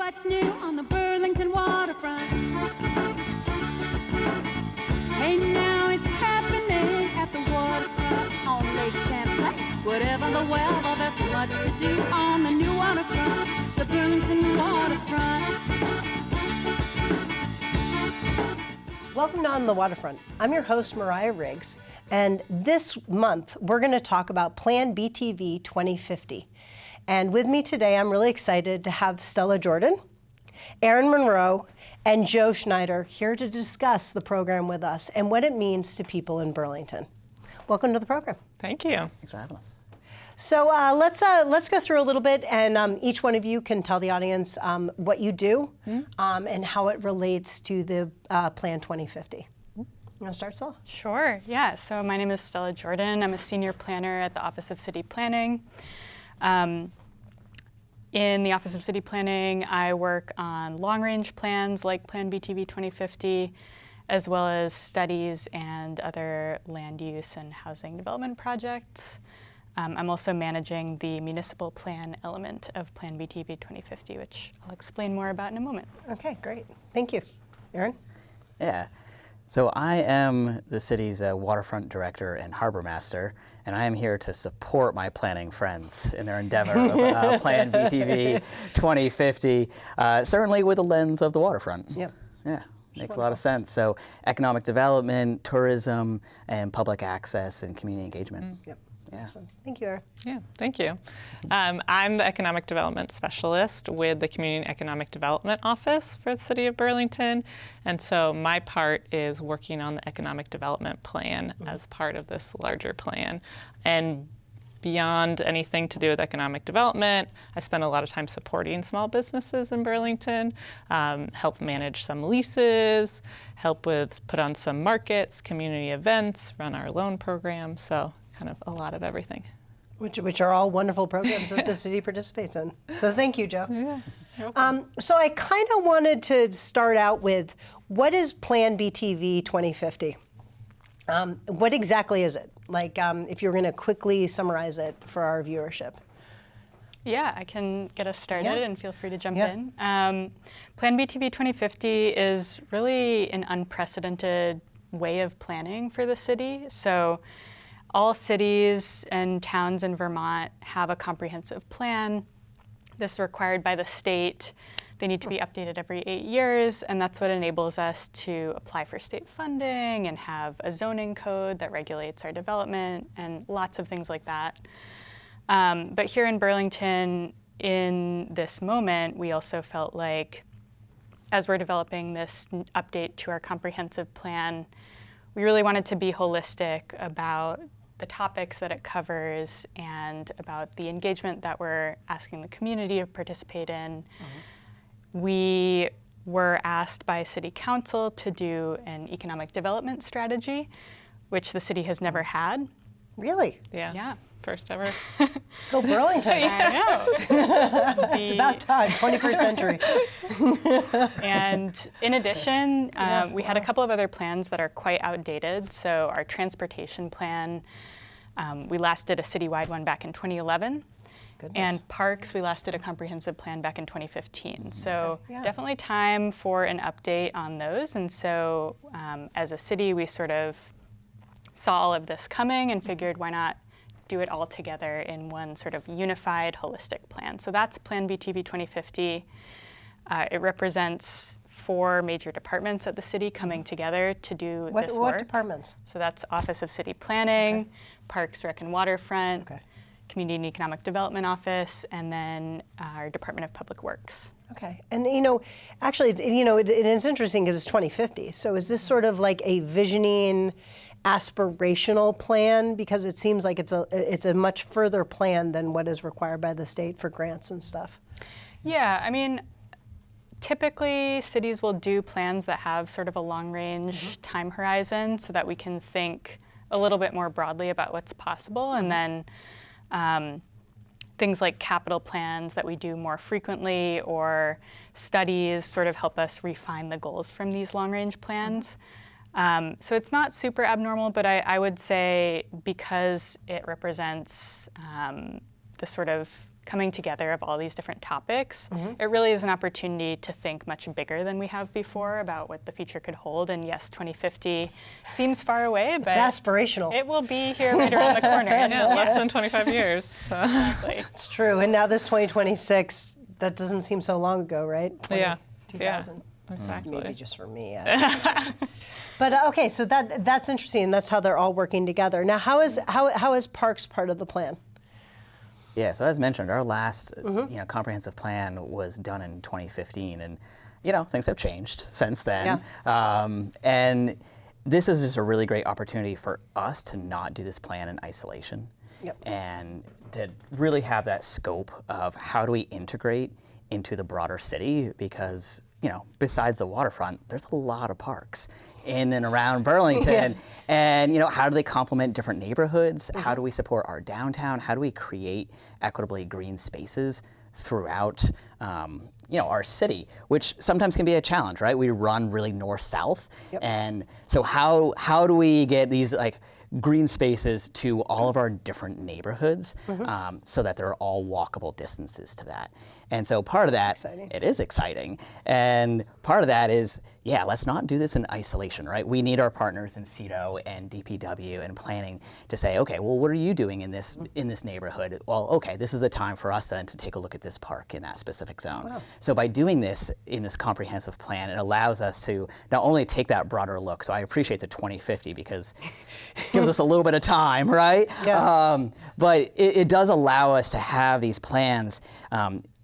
what's new on the Burlington waterfront. Hey, now it's happening at the waterfront on Lake Champlain. Whatever the weather, there's much to do on the new waterfront, the Burlington waterfront. Welcome to On the Waterfront. I'm your host, Mariah Riggs, and this month we're going to talk about planBTV 2050. And with me today, I'm really excited to have Stella Jordan, Erin Moreau, and Joe Schneider here to discuss the program with us and what it means to people in Burlington. Welcome to the program. Thank you. Thanks for having us. So let's go through a little bit, and each one of you can tell the audience what you do and how it relates to the Plan 2050. You want to start, Stella? Sure, yeah. So my name is Stella Jordan. I'm a senior planner at the Office of City Planning. In the Office of City Planning, I work on long-range plans like planBTV 2050, as well as studies and other land use and housing development projects. I'm also managing the municipal plan element of planBTV 2050, which I'll explain more about in a moment. Okay, great. Thank you. Erin? Yeah. So I am the city's waterfront director and harbormaster, and I am here to support my planning friends in their endeavor of planBTV 2050, certainly with the lens of the waterfront. Yep. Yeah, makes a lot of sense. So economic development, tourism, and public access and community engagement. Yep. Yeah. Awesome. Thank you, Erin. Yeah, thank you. I'm the Economic Development Specialist with the Community Economic Development Office for the City of Burlington. And so my part is working on the Economic Development Plan as part of this larger plan. And beyond anything to do with economic development, I spend a lot of time supporting small businesses in Burlington, help manage some leases, help with put on some markets, community events, run our loan program. So kind of a lot of everything. Which are all wonderful programs that the city participates in. So thank you, Joe. Yeah. So I kind of wanted to start out with, what is planBTV 2050? What exactly is it? Like, if you're going to quickly summarize it for our viewership. Yeah, I can get us started and feel free to jump in. planBTV 2050 is really an unprecedented way of planning for the city. So all cities and towns in Vermont have a comprehensive plan. This is required by the state. They need to be updated every 8 years, and that's what enables us to apply for state funding and have a zoning code that regulates our development and lots of things like that. But here in Burlington, in this moment, we also felt like, as we're developing this update to our comprehensive plan, we really wanted to be holistic about the topics that it covers and about the engagement that we're asking the community to participate in. We were asked by City Council to do an economic development strategy, which the city has never had. Really? Yeah. First ever. Go Burlington. I know. It's about time, 21st century. And in addition, we had a couple of other plans that are quite outdated. So our transportation plan, we last did a citywide one back in 2011. Goodness. And parks, we last did a comprehensive plan back in 2015. So definitely time for an update on those. And so as a city, we sort of saw all of this coming and figured, why not do it all together in one sort of unified, holistic plan. So that's planBTV 2050. It represents 4 major departments at the city coming together to do this work. What departments? So that's Office of City Planning, Parks, Rec, and Waterfront, Community and Economic Development Office, and then our Department of Public Works. Okay, and actually, it's interesting because it's 2050. So is this sort of like a visioning, aspirational plan? Because it seems like it's a much further plan than what is required by the state for grants and stuff. Yeah, I mean, typically cities will do plans that have sort of a long-range time horizon so that we can think a little bit more broadly about what's possible, and then things like capital plans that we do more frequently or studies sort of help us refine the goals from these long-range plans. So it's not super abnormal, but I would say because it represents the sort of coming together of all these different topics, it really is an opportunity to think much bigger than we have before about what the future could hold. And yes, 2050 seems far away, but It's aspirational. it will be here right around the corner. Yeah, less than 25 years. So. Exactly. It's true. And now this 2026, that doesn't seem so long ago, right? Yeah. 2000. Exactly. Maybe just for me. But okay, so that's interesting. That's how they're all working together. Now, how is Parks part of the plan? Yeah, so as mentioned, our last comprehensive plan was done in 2015, and things have changed since then. Yeah. And this is just a really great opportunity for us to not do this plan in isolation, and to really have that scope of how do we integrate into the broader city, because besides the waterfront, there's a lot of parks in and around Burlington. And how do they complement different neighborhoods? How do we support our downtown? How do we create equitably green spaces throughout our city, which sometimes can be a challenge, right? We run really north-south. And so how do we get these green spaces to all of our different neighborhoods so that they're all walkable distances to that? And so part of that, it is exciting. And part of that is, let's not do this in isolation, right? We need our partners in CEDO and DPW and planning to say, okay, well, what are you doing in this neighborhood? Well, okay, this is a time for us then to take a look at this park in that specific zone. Wow. So by doing this in this comprehensive plan, it allows us to not only take that broader look, so I appreciate the 2050 because it gives us a little bit of time, right? Yeah. But it does allow us to have these plans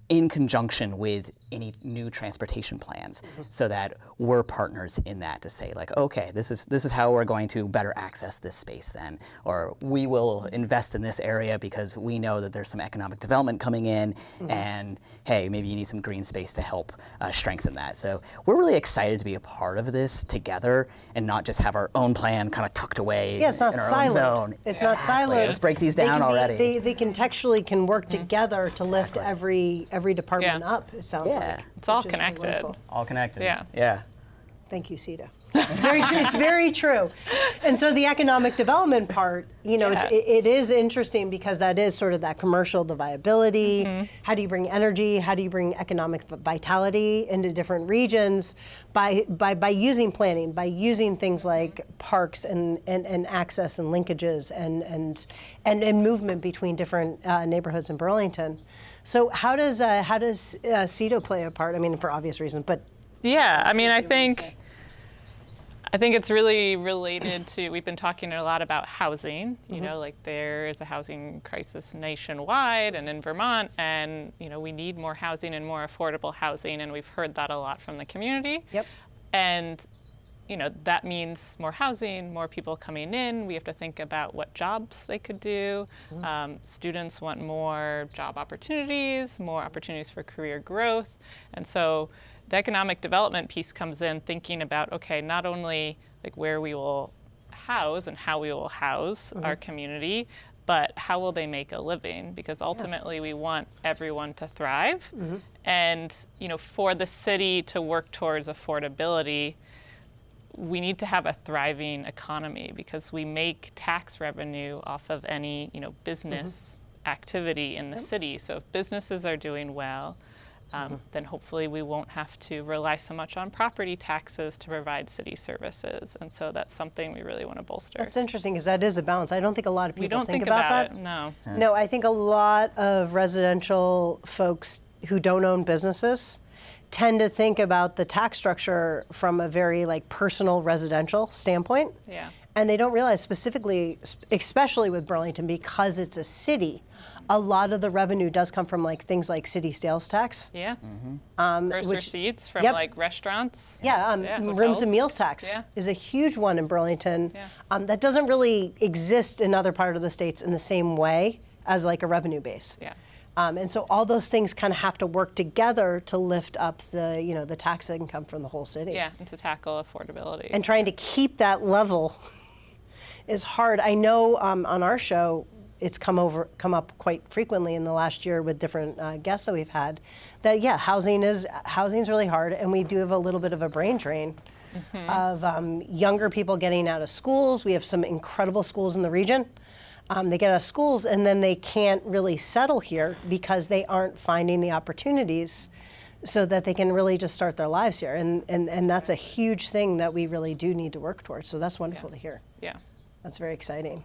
in conjunction with any new transportation plans, so that we're partners in that to say okay, this is how we're going to better access this space then, or we will invest in this area because we know that there's some economic development coming in, and hey, maybe you need some green space to help strengthen that. So we're really excited to be a part of this together and not just have our own plan kind of tucked away it's not in our siloed. own zone. It's not siloed. Let's break these down already. They contextually can work together to lift every department up, it sounds like. It's all which is connected. wonderful. All connected. Yeah. Thank you, CEDO. It's very true. It's very true. And so the economic development part, it is interesting because that is sort of that commercial, the viability. How do you bring energy? How do you bring economic vitality into different regions by using planning, by using things like parks and access and linkages and movement between different neighborhoods in Burlington. So how does CEDO play a part? I mean, for obvious reasons, but I think it's really related to, we've been talking a lot about housing, there is a housing crisis nationwide and in Vermont, and we need more housing and more affordable housing, and we've heard that a lot from the community. And that means more housing, more people coming in. We have to think about what jobs they could do. Students want more job opportunities, more opportunities for career growth. And so the economic development piece comes in thinking about, okay, not only where we will house and how we will house our community, but how will they make a living? Because ultimately we want everyone to thrive. And for the city to work towards affordability, we need to have a thriving economy, because we make tax revenue off of any business activity in the city. So if businesses are doing well, then hopefully we won't have to rely so much on property taxes to provide city services. And so that's something we really want to bolster. That's interesting, because that is a balance. I don't think a lot of people we don't think about that. It, no. No, I think a lot of residential folks who don't own businesses tend to think about the tax structure from a very personal residential standpoint. Yeah. And they don't realize specifically, especially with Burlington, because it's a city, a lot of the revenue does come from things like city sales tax. Yeah. First receipts from restaurants. Rooms and meals tax is a huge one in Burlington. That doesn't really exist in other part of the states in the same way as a revenue base. Yeah. And so all those things kind of have to work together to lift up the the tax income from the whole city. Yeah, and to tackle affordability. And trying to keep that level is hard. I know on our show, it's come up quite frequently in the last year with different guests that we've had, that housing's really hard, and we do have a little bit of a brain drain of younger people getting out of schools. We have some incredible schools in the region. They get out of schools and then they can't really settle here because they aren't finding the opportunities so that they can really just start their lives here. And that's a huge thing that we really do need to work towards. So that's wonderful to hear. Yeah. That's very exciting.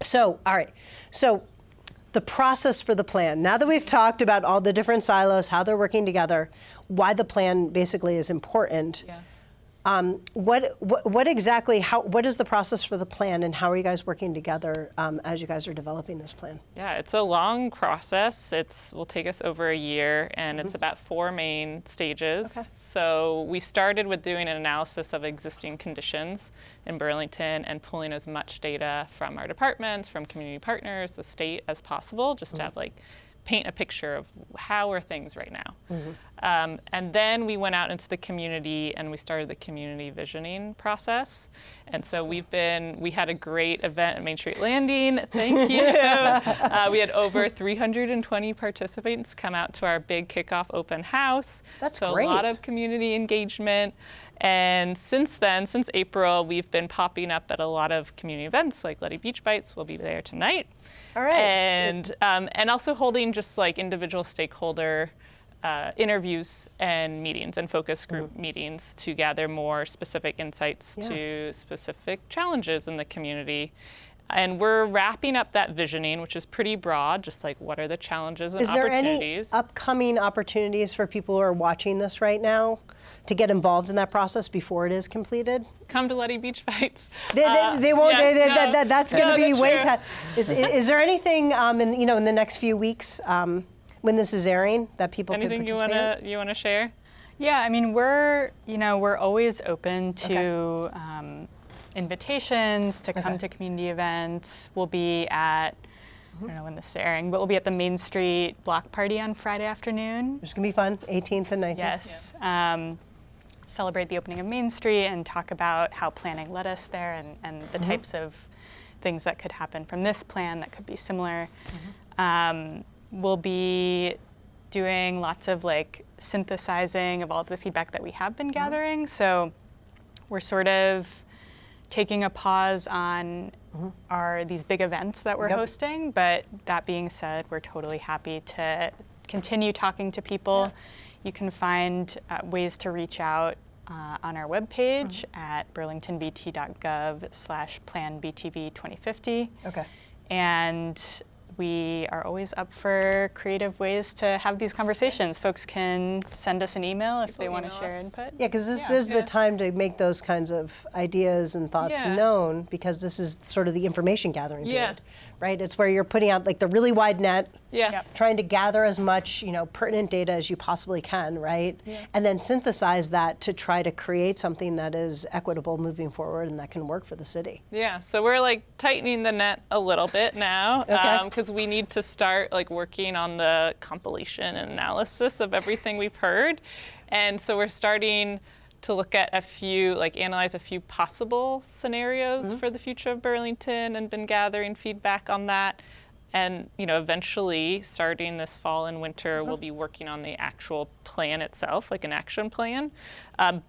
So, all right. So the process for the plan. Now that we've talked about all the different silos, how they're working together, why the plan basically is important. Yeah. What exactly, what is the process for the plan, and how are you guys working together as you guys are developing this plan? Yeah, it's a long process. Will take us over a year, and it's about 4 main stages. Okay. So we started with doing an analysis of existing conditions in Burlington and pulling as much data from our departments, from community partners, the state as possible, just to have paint a picture of how are things right now. And then we went out into the community and we started the community visioning process. And so we had a great event at Main Street Landing. Thank you. We had over 320 participants come out to our big kickoff open house. That's so great. A lot of community engagement. And since then, since April, we've been popping up at a lot of community events like Letty Beach Bites. We'll be there tonight. All right. And also holding just like individual stakeholder interviews and meetings and focus group meetings to gather more specific insights to specific challenges in the community. And we're wrapping up that visioning, which is pretty broad, just like what are the challenges and Is there opportunities. any upcoming opportunities for people who are watching this right now to get involved in that process before it is completed? Come to Letty Beach Bites. They won't. Yes, that's going to be that's way true. past. Is there anything in the next few weeks when this is airing that people Anything could participate in? you wanna share? Yeah, I mean, we're always open to invitations to come to community events. We'll be at, I don't know when this is airing, but we'll be at the Main Street Block Party on Friday afternoon. It's going to be fun, 18th and 19th. Yes. Celebrate the opening of Main Street and talk about how planning led us there and the types of things that could happen from this plan that could be similar. We'll be doing lots of synthesizing of all of the feedback that we have been gathering. So we're sort of taking a pause on these big events that we're hosting, but that being said, we're totally happy to continue talking to people. You can find ways to reach out on our webpage at burlingtonbt.gov/planBTV2050. Okay. And we are always up for creative ways to have these conversations. Folks can send us an email if they want to share input. Yeah, because this is the time to make those kinds of ideas and thoughts known, because this is sort of the information gathering period, right? It's where you're putting out the really wide net, trying to gather as much pertinent data as you possibly can, right? And then synthesize that to try to create something that is equitable moving forward and that can work for the city. Yeah, so we're tightening the net a little bit now, because we need to start working on the compilation and analysis of everything we've heard. And so we're starting to look at analyze a few possible scenarios for the future of Burlington, and been gathering feedback on that. And eventually, starting this fall and winter, we'll be working on the actual plan itself, an action plan.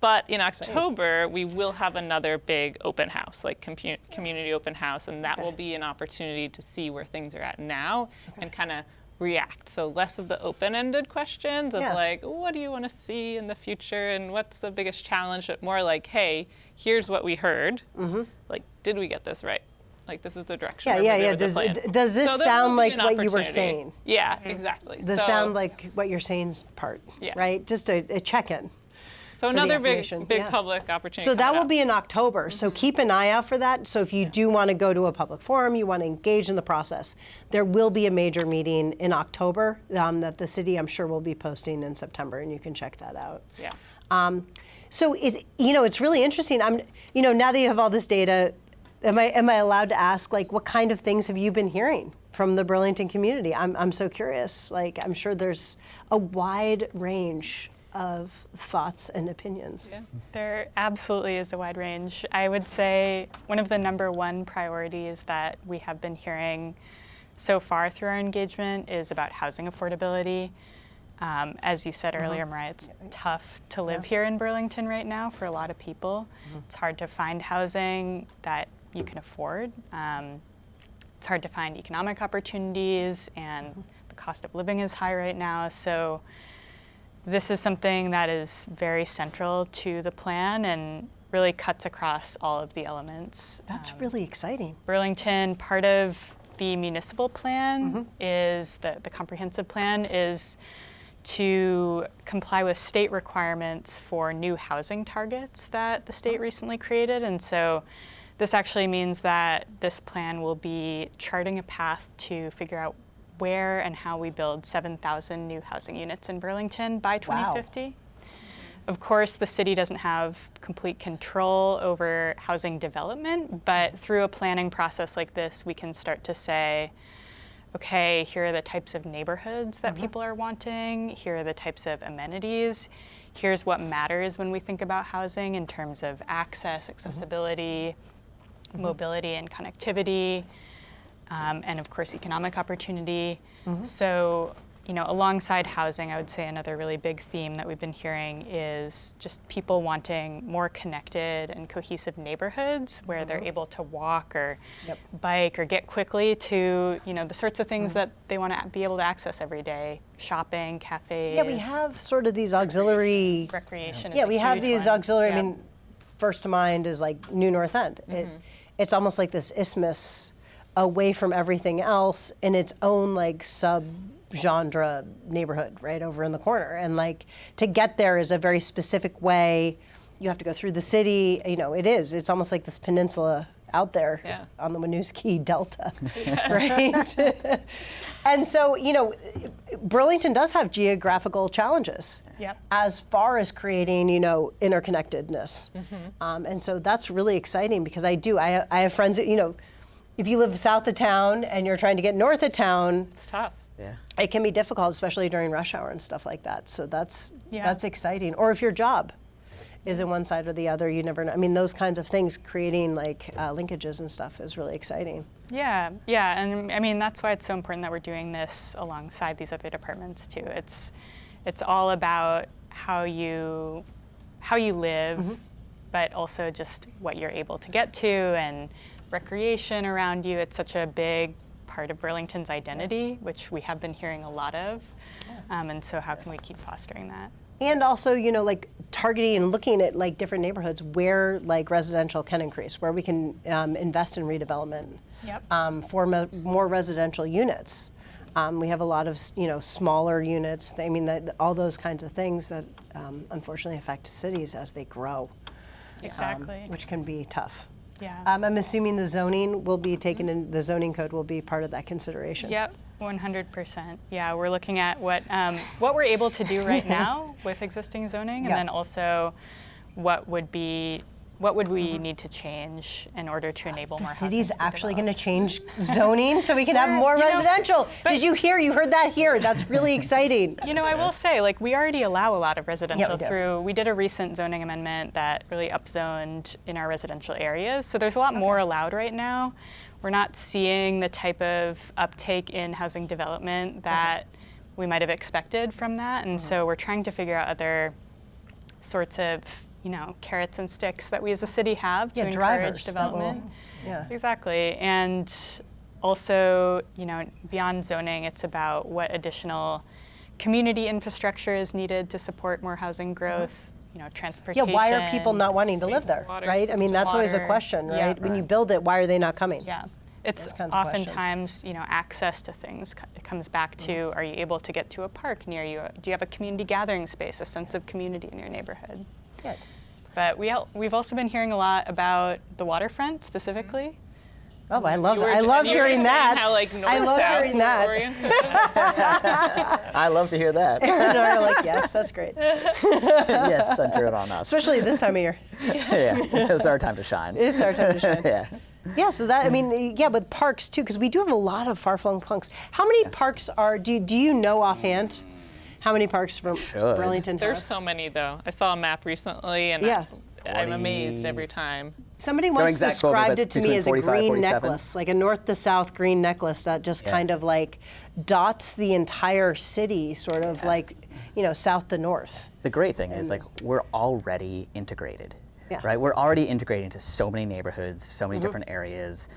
But in October, we will have another big open house, community open house, and that will be an opportunity to see where things are at now and kind of react. So less of the open-ended questions of what do you want to see in the future and what's the biggest challenge, but more hey, here's what we heard. Did we get this right? This is the direction. Does this sound like what you were saying? Yeah, exactly. Does this sound like what you're saying's part, right? Just a check-in. So another big public opportunity. So that will be in October. So keep an eye out for that. So if you do want to go to a public forum, you want to engage in the process, there will be a major meeting in October that the city, I'm sure, will be posting in September, and you can check that out. Yeah. So it's really interesting. Now that you have all this data, am I allowed to ask what kind of things have you been hearing from the Burlington community? I'm so curious. I'm sure there's a wide range of thoughts and opinions. Yeah, there absolutely is a wide range. I would say one of the number one priorities that we have been hearing so far through our engagement is about housing affordability. As you said earlier, Mariah, it's tough to live here in Burlington right now for a lot of people. It's hard to find housing that you can afford. it's hard to find economic opportunities, and the cost of living is high right now. So this is something that is very central to the plan and really cuts across all of the elements. That's really exciting. Burlington, part of the municipal plan is, the comprehensive plan is to comply with state requirements for new housing targets that the state recently created. And so this actually means that this plan will be charting a path to figure out where and how we build 7,000 new housing units in Burlington by 2050. Wow. Of course, the city doesn't have complete control over housing development, but through a planning process like this, we can start to say, okay, here are the types of neighborhoods that people are wanting, here are the types of amenities, here's what matters when we think about housing in terms of access, accessibility, mobility and connectivity, and of course economic opportunity. So, you know, alongside housing, I would say another really big theme that we've been hearing is just people wanting more connected and cohesive neighborhoods where they're able to walk or bike or get quickly to, you know, the sorts of things that they want to be able to access every day: shopping, cafes. Yeah, we have sort of these auxiliary recreation. Yeah, we have these auxiliary. Yeah. I mean, first to mind is like New North End. It's almost like this isthmus away from everything else in its own like sub-genre neighborhood right over in the corner. And like to get there is a very specific way. You have to go through the city. You know, it's almost like this peninsula out there on the Winooski Delta, right? And so, you know, Burlington does have geographical challenges as far as creating, you know, interconnectedness. And so that's really exciting because I have friends that, you know, if you live south of town and you're trying to get north of town, It's tough. Yeah. it can be difficult, especially during rush hour and stuff like that. So that's exciting. Or if your job is in one side or the other, you never know. I mean, those kinds of things, creating like linkages and stuff is really exciting. Yeah, and I mean that's why it's so important that we're doing this alongside these other departments too. It's all about how you live, but also just what you're able to get to and recreation around you. It's such a big part of Burlington's identity, which we have been hearing a lot of, and so how can we keep fostering that? And also, you know, like targeting and looking at like different neighborhoods where like residential can increase, where we can invest in redevelopment for more residential units. We have a lot of, you know, smaller units. I mean, all those kinds of things that unfortunately affect cities as they grow. Exactly. Which can be tough. Yeah. I'm assuming the zoning will be taken in, the zoning code will be part of that consideration. Yep, 100%. Yeah, we're looking at what we're able to do right now with existing zoning, and then also what would we need to change in order to enable more housing. The city's to be actually going to developed. change zoning so we can have more residential. Did you hear? You heard that here. That's really exciting. You know, I will say, like, we already allow a lot of residential we do. we did a recent zoning amendment that really upzoned in our residential areas. So there's a lot more allowed right now. We're not seeing the type of uptake in housing development that we might have expected from that. And so we're trying to figure out other sorts of, you know, carrots and sticks that we as a city have to encourage development. Exactly. And also, you know, beyond zoning, it's about what additional community infrastructure is needed to support more housing growth, you know, transportation. Yeah, why are people not wanting to live there, water right? I mean, that's always a water. question, right? Yeah. When you build it, why are they not coming? Yeah. It's Those kinds of questions. oftentimes, you know, access to things. It comes back to, are you able to get to a park near you? Do you have a community gathering space, a sense of community in your neighborhood? Good. But we've also been hearing a lot about the waterfront specifically. Oh, I love You it. I were love saying hearing that. How, like, I love north-south hearing that. oriented. I love to hear that. Aaron and I are like, yes, that's great. Yes, center it on us. Especially this time of year. Yeah, it's our time to shine. It is our time to shine. Yeah. Yeah, so that, I mean, yeah, with parks too, because we do have a lot of far-flung parks. How many parks do you know offhand? How many parks from Should. Burlington There's has? so many, though. I saw a map recently, and I'm amazed every time. Somebody Don't once exact quote me, described but it to between me as a 45, green 47. necklace, like a north to south green necklace that just kind of like dots the entire city, sort of like, you know, south to north. The great thing is, like, we're already integrated. Yeah. right? We're already integrating into so many neighborhoods, so many different areas,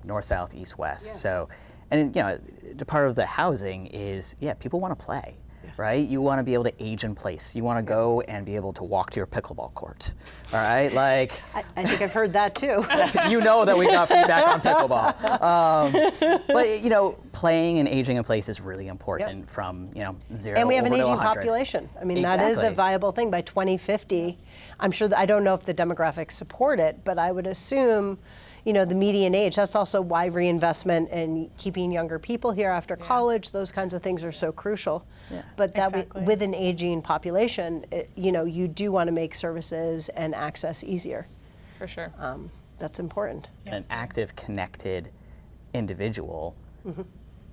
north, south, east, west. So, and the part of the housing is, people want to play. Right? You want to be able to age in place. You want to go and be able to walk to your pickleball court. All right? Like, I think I've heard that too. you know that we got feedback on pickleball. But, playing and aging in place is really important from, 0 And we have an over to aging 100. population. I mean, that is a Exactly. viable thing. By 2050, I'm sure that I don't know if the demographics support it, but I would assume, the median age. That's also why reinvestment and keeping younger people here after college, those kinds of things are so crucial. Yeah. But that Exactly. with an aging population, you do want to make services and access easier. For sure. That's important. An active, connected individual,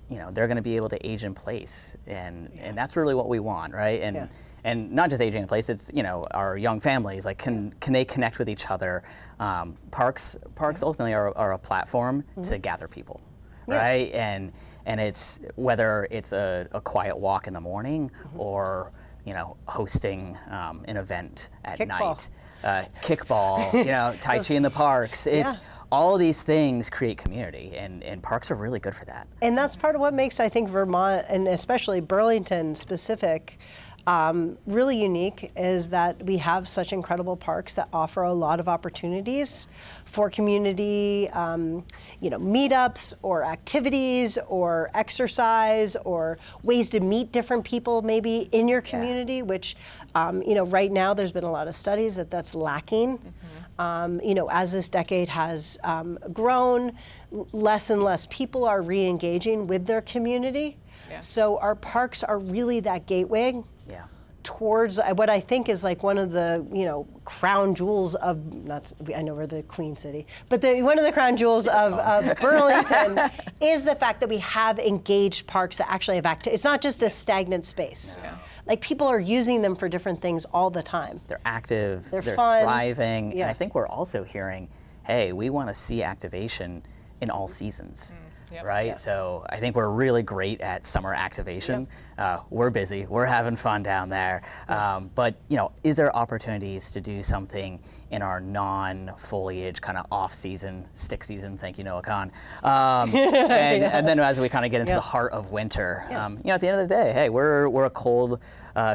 they're going to be able to age in place, and that's really what we want, right? And not just aging in place. It's our young families. Like, can they connect with each other? Parks ultimately are a platform to gather people, right? And it's whether it's a quiet walk in the morning or hosting an event at Kickball. night, kickball, Tai Chi in the parks. It's all these things create community, and parks are really good for that. And that's part of what makes, I think, Vermont, and especially Burlington specific, really unique, is that we have such incredible parks that offer a lot of opportunities for community, meetups or activities or exercise or ways to meet different people maybe in your community, which, right now there's been a lot of studies that that's lacking. As this decade has grown, less and less people are re-engaging with their community. Yeah. So our parks are really that gateway towards what I think is like one of the, crown jewels of, I know we're the Queen City, but one of the crown jewels of Burlington is the fact that we have engaged parks that actually have activity. It's not just a stagnant space. Yeah. Like, people are using them for different things all the time. They're active, they're fun. thriving, Yeah. and I think we're also hearing, hey, we want to see activation in all seasons. Yep. Right? Yep. So I think we're really great at summer activation. We're busy, we're having fun down there. But is there opportunities to do something in our non-foliage kind of off-season, stick season, thank you, Noah Khan. And then as we kind of get into the heart of winter, at the end of the day, hey, we're a cold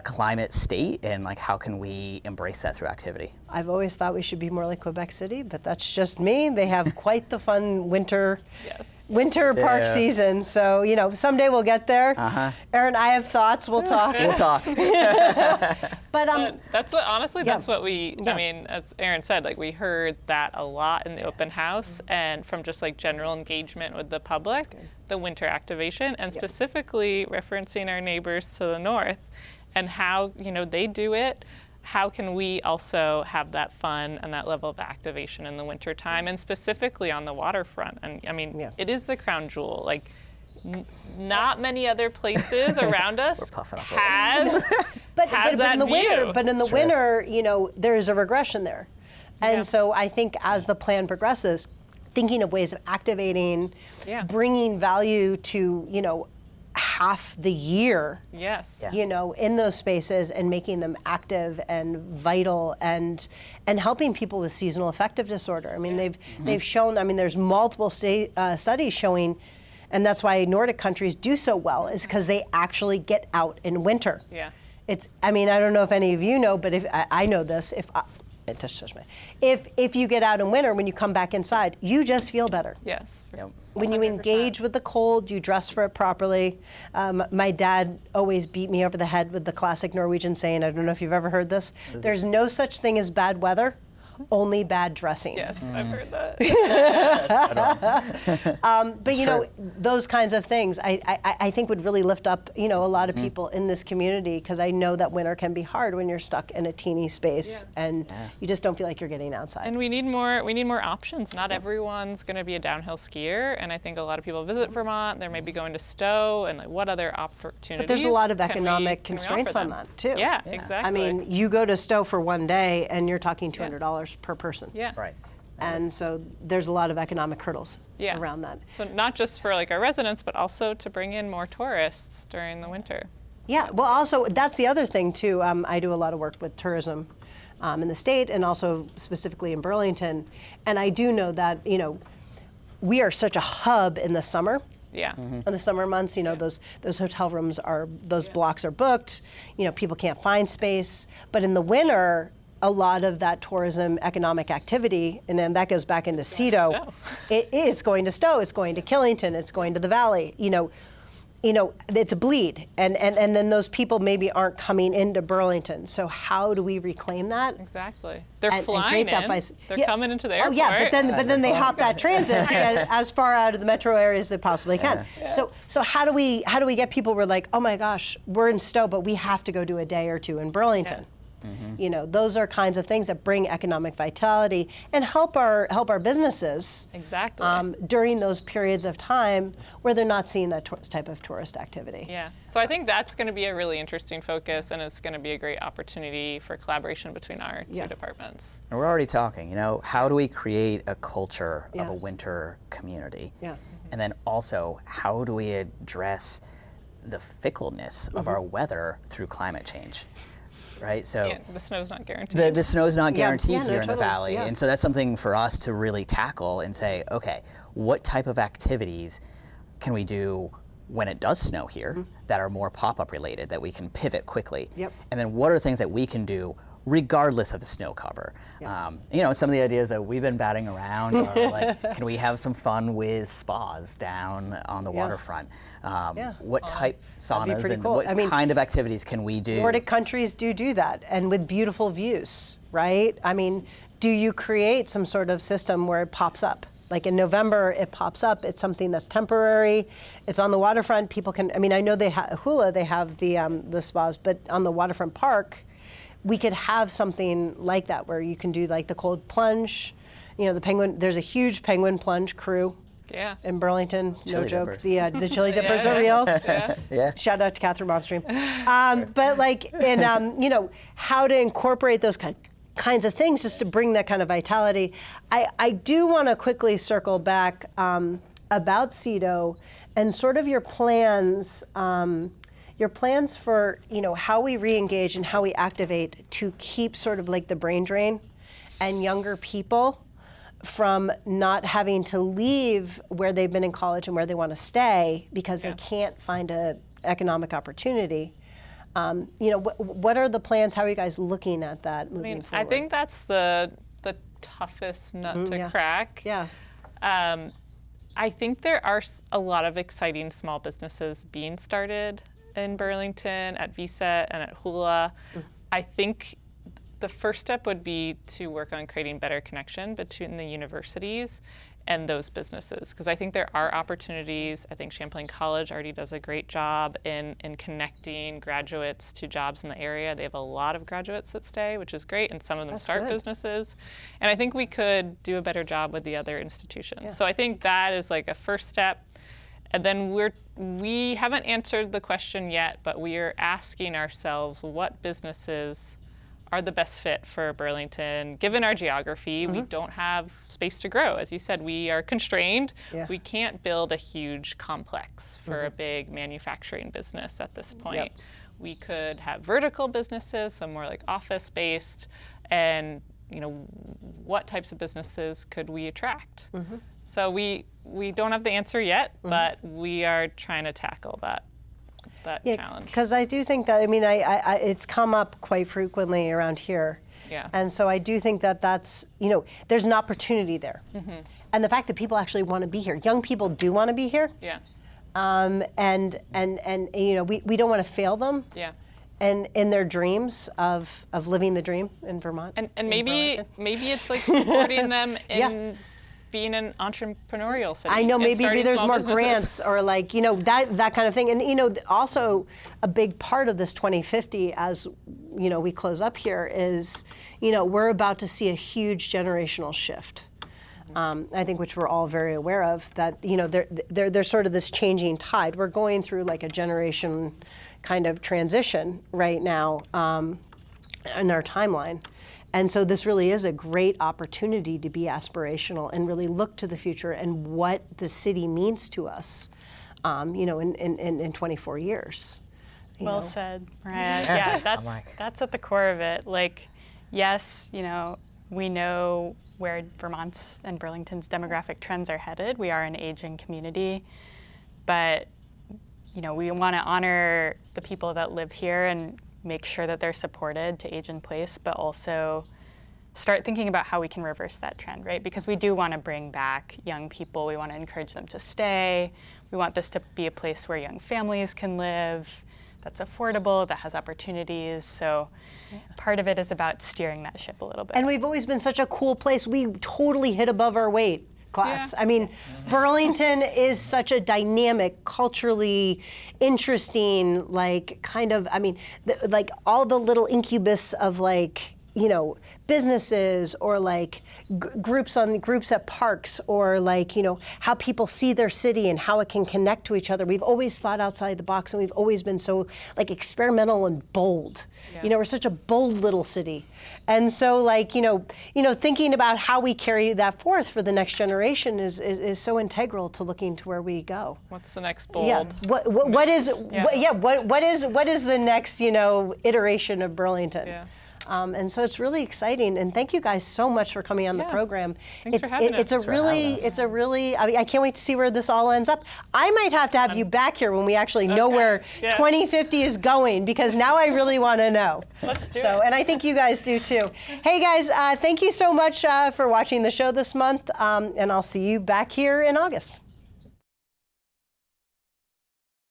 climate state, and like, how can we embrace that through activity? I've always thought we should be more like Quebec City, but that's just me. They have quite the fun winter park season. So, someday we'll get there. Erin, I have thoughts. We'll talk. We'll talk. But that's what, honestly, that's what we, I mean, as Erin said, like, we heard that a lot in the open house and from just like general engagement with the public, the winter activation, and specifically referencing our neighbors to the north and how, they do it. How can we also have that fun and that level of activation in the winter time, and specifically on the waterfront? And I mean, it is the crown jewel. Like, not many other places around us has but that in the winter, view. but in the winter, there's a regression there. And so I think as the plan progresses, thinking of ways of activating, bringing value to, half the year, in those spaces, and making them active and vital, and helping people with seasonal affective disorder. I mean, they've shown. I mean, there's multiple studies showing, and that's why Nordic countries do so well, is because they actually get out in winter. Yeah. It's. I mean, I don't know if any of you know, but if I know this, if you get out in winter, when you come back inside, you just feel better. Yes. When you engage with the cold, you dress for it properly. My dad always beat me over the head with the classic Norwegian saying, I don't know if you've ever heard this, there's no such thing as bad weather, only bad dressing. Yes, I've heard that. But those kinds of things I think would really lift up a lot of people in this community, because I know that winter can be hard when you're stuck in a teeny space and you just don't feel like you're getting outside. And we need more options. Not everyone's going to be a downhill skier, and I think a lot of people visit Vermont. They're maybe going to Stowe, and like, what other opportunities? But there's a lot of can economic we constraints offer on them? that too. Yeah, exactly. I mean, you go to Stowe for one day and you're talking $200 per person. Yeah. Right. And so there's a lot of economic hurdles around that. So not just for like our residents, but also to bring in more tourists during the winter. Yeah, well, also, that's the other thing, too. I do a lot of work with tourism in the state and also specifically in Burlington. And I do know that, we are such a hub in the summer. Yeah. In the summer months, those hotel rooms those blocks are booked. People can't find space. But in the winter, a lot of that tourism economic activity, and then that goes back into CEDO. It's going to Stowe, it's going to Killington, it's going to the Valley. It's a bleed, and then those people maybe aren't coming into Burlington. So how do we reclaim that? Exactly. They're And flying create that in. vice- They're Yeah. coming into the Oh airport. yeah, but then they hop that transit to get as far out of the metro area as they possibly can. So how do we get people? We're like, oh my gosh, we're in Stowe, but we have to go do a day or two in Burlington. Those are kinds of things that bring economic vitality and help our businesses Exactly. during those periods of time where they're not seeing that type of tourist activity. Yeah. So I think that's going to be a really interesting focus, and it's going to be a great opportunity for collaboration between our two departments. And we're already talking, how do we create a culture Yeah. of a winter community? Yeah. And then also, how do we address the fickleness of our weather through climate change? Right, so Yeah, the snow's not guaranteed. the snow's not guaranteed Yeah, no, here in the totally, valley, yeah. and so that's something for us to really tackle and say, okay, what type of activities can we do when it does snow here that are more pop-up related, that we can pivot quickly? Yep. And then what are things that we can do regardless of the snow cover? Some of the ideas that we've been batting around are like, can we have some fun with spas down on the waterfront? What type saunas pretty and cool. what I mean, kind of activities can we do? Nordic countries do that, and with beautiful views, right? I mean, do you create some sort of system where it pops up? Like in November, it pops up. It's something that's temporary. It's on the waterfront. People can. I mean, I know they Hula. They have the spas, but on the waterfront park, we could have something like that where you can do like the cold plunge. The penguin. There's a huge penguin plunge crew. Yeah. In Burlington, Chili no joke. dippers. The chili dippers are real. Yeah. Shout out to Catherine Monstream. But like in how to incorporate those kinds of things just to bring that kind of vitality. I do want to quickly circle back about CEDO and sort of your plans. Your plans for how we re-engage and how we activate to keep sort of like the brain drain and younger people from not having to leave where they've been in college and where they want to stay because they can't find an economic opportunity. What are the plans? How are you guys looking at that moving forward? I think that's the toughest nut to crack. Yeah. I think there are a lot of exciting small businesses being started in Burlington, at VSET, and at Hula. I think the first step would be to work on creating better connection between the universities and those businesses, because I think there are opportunities. I think Champlain College already does a great job in connecting graduates to jobs in the area. They have a lot of graduates that stay, which is great, and some of them start businesses. And I think we could do a better job with the other institutions. Yeah. So I think that is like a first step. And then we haven't answered the question yet, but we are asking ourselves what businesses are the best fit for Burlington. Given our geography, we don't have space to grow. As you said, we are constrained. Yeah. We can't build a huge complex for a big manufacturing business at this point. We could have vertical businesses, so more like office-based, and what types of businesses could we attract? So we don't have the answer yet, but we are trying to tackle that challenge. Because I do think that, it's come up quite frequently around here. Yeah. And so I do think that that's, there's an opportunity there. And the fact that people actually want to be here. Young people do want to be here. Yeah. And we don't want to fail them. Yeah. And in their dreams of living the dream in Vermont. And maybe it's like supporting them in being an entrepreneurial city. I know, maybe there's small more businesses. grants or that kind of thing. And also a big part of this 2050 as we close up here is, we're about to see a huge generational shift. I think, which we're all very aware of, that there's sort of this changing tide. We're going through like a generation kind of transition right now in our timeline. And so this really is a great opportunity to be aspirational and really look to the future and what the city means to us, in 24 years. Well said, Mariah. Yeah, that's at the core of it. Like, yes, we know where Vermont's and Burlington's demographic trends are headed. We are an aging community, but we want to honor the people that live here and make sure that they're supported to age in place, but also start thinking about how we can reverse that trend, right? Because we do want to bring back young people. We want to encourage them to stay. We want this to be a place where young families can live, that's affordable, that has opportunities. So part of it is about steering that ship a little bit. And we've always been such a cool place. We totally hit above our weight class. I mean, Burlington is such a dynamic, culturally interesting, like like all the little incubus of businesses or groups at parks or how people see their city and how it can connect to each other. We've always thought outside the box, and we've always been so experimental and bold. Yeah. We're such a bold little city. And so thinking about how we carry that forth for the next generation is so integral to looking to where we go. What's the next bold? Yeah. What is the next iteration of Burlington? Yeah. And so it's really exciting, and thank you guys so much for coming on the program. Thanks for having us. It's a really, I can't wait to see where this all ends up. I might have to have you back here when we actually know where 2050 is going, because now I really want to know. Let's do it. And I think you guys do too. Hey guys, thank you so much for watching the show this month, and I'll see you back here in August.